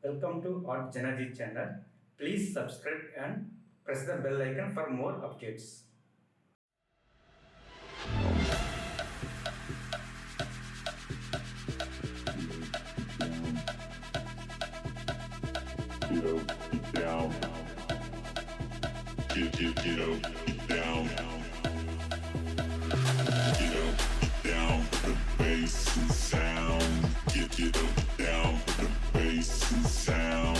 Welcome to Art Janaji channel. Please subscribe and press the bell icon for more updates. Get down. Get up, down. Get up, down. The bass and sound. Get up, down. The bass and sound.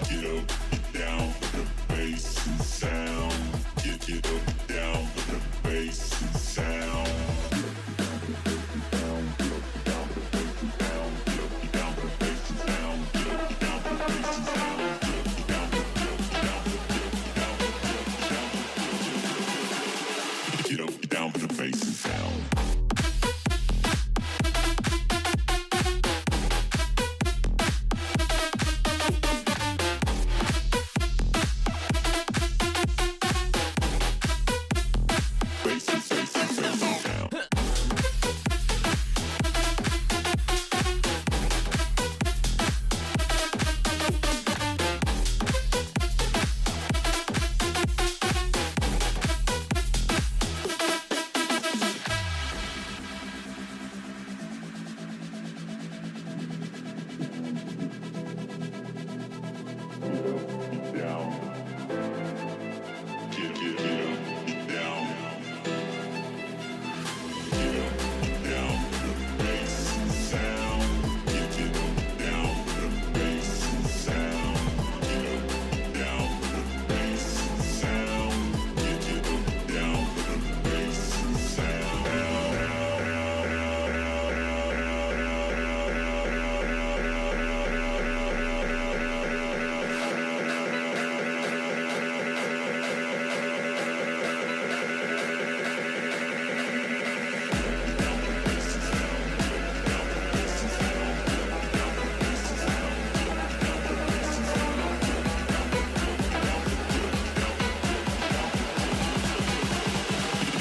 Get up, down. The bass and sound. Get up, down. The bass and sound. Get up, down for the bass and sound.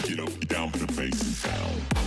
Get up, down for the bass and sound.